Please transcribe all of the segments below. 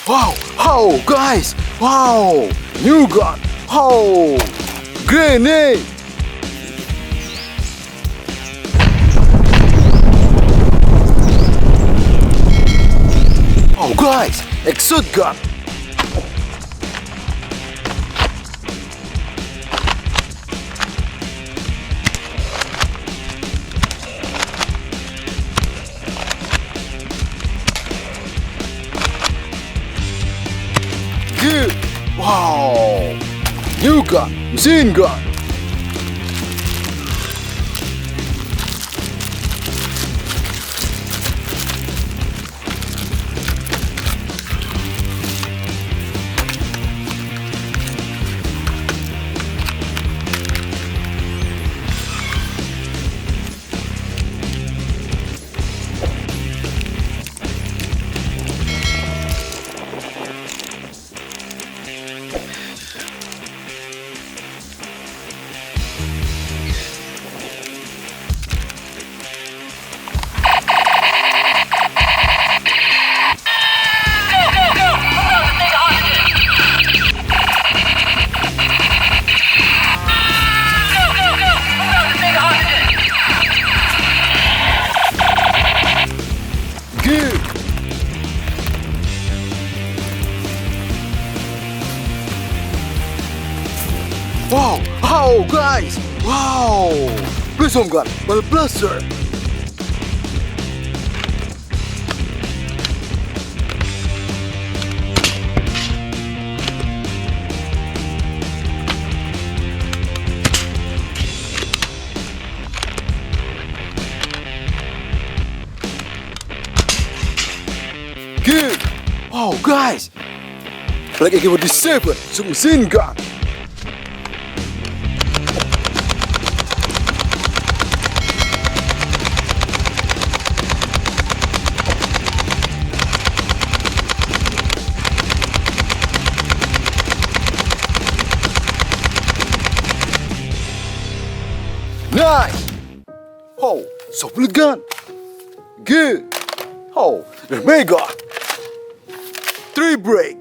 Wow! Oh, guys! Wow! New gun! Oh! Grenade! Oh, guys! Exotic gun! Good! Wow! New gun! Machine gun! Good! Wow! Oh, guys! Wow! Prism gun! Well, blaster! Good! Oh, guys! Like AK47 submachine gun! Nice! Oh, supplement gun! Good! Oh, the mega! 3 break!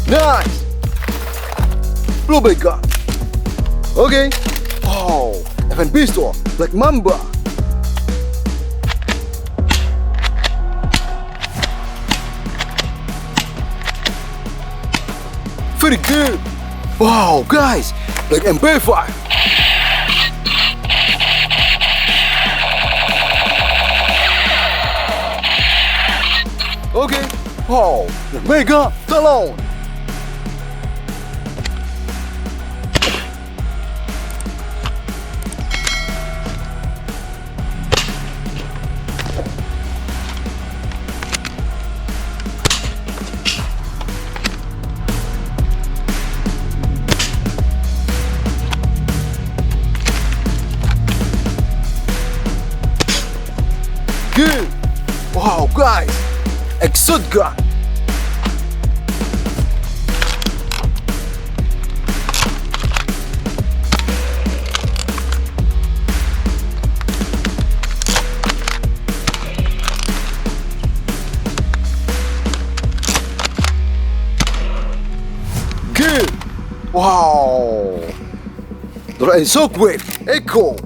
Nice! Blue gun! Okay! Oh, FN pistol, like Mamba! Very good! Wow, guys! Like MP5! Okay! Oh, the Mega Talon! Good! Wow, guys! Exotic gun! Good! Wow! They're in so quick! Echo!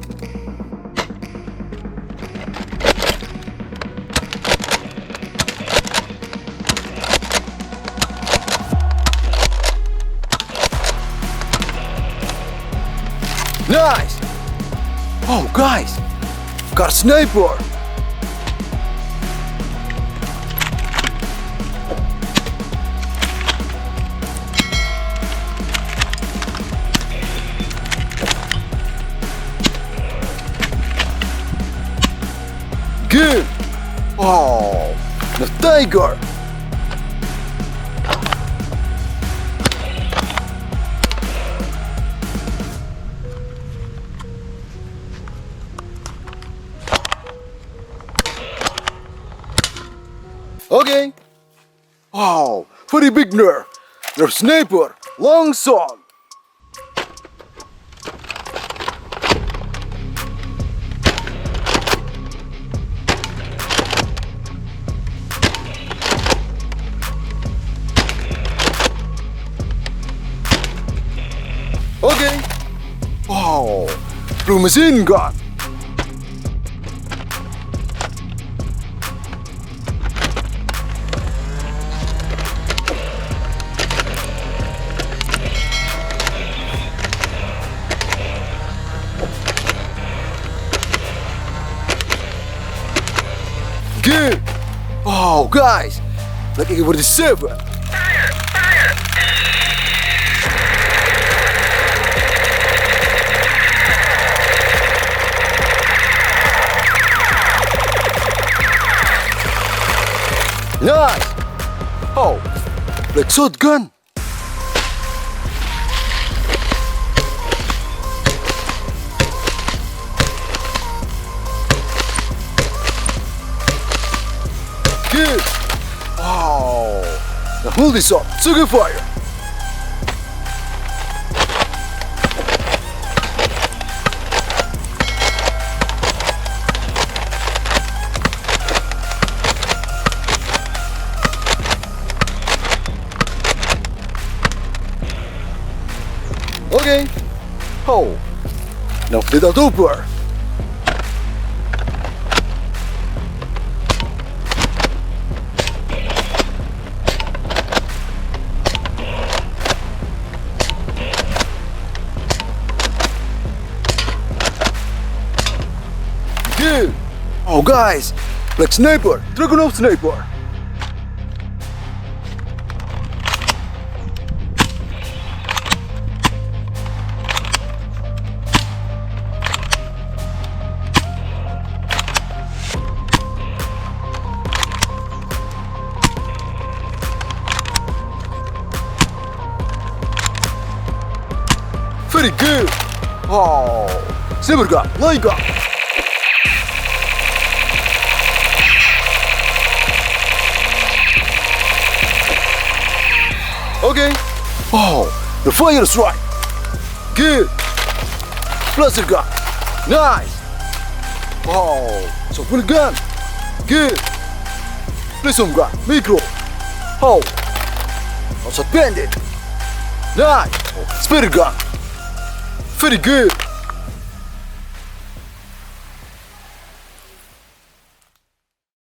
Nice! Oh, guys! Got a sniper! Good! Oh, the tiger! Wow, very big nerf. Nerf sniper, long song. Okay. Wow, blue machine gun. Good. Wow, guys, like AK47. Nice. Oh, like shotgun. Good. Wow. Now hold this up. Sugar fire. Okay. Oh. Now little duper. Good. Oh guys, black sniper, dragon sniper. Very good. Oh, silver gun, light gun. Okay. Oh, the fire is right. Good. Blaster gun. Nice. Oh, full gun. Good. Prism gun. Micro. Oh. Also bandit. Nice. Oh, spirit gun. Very good.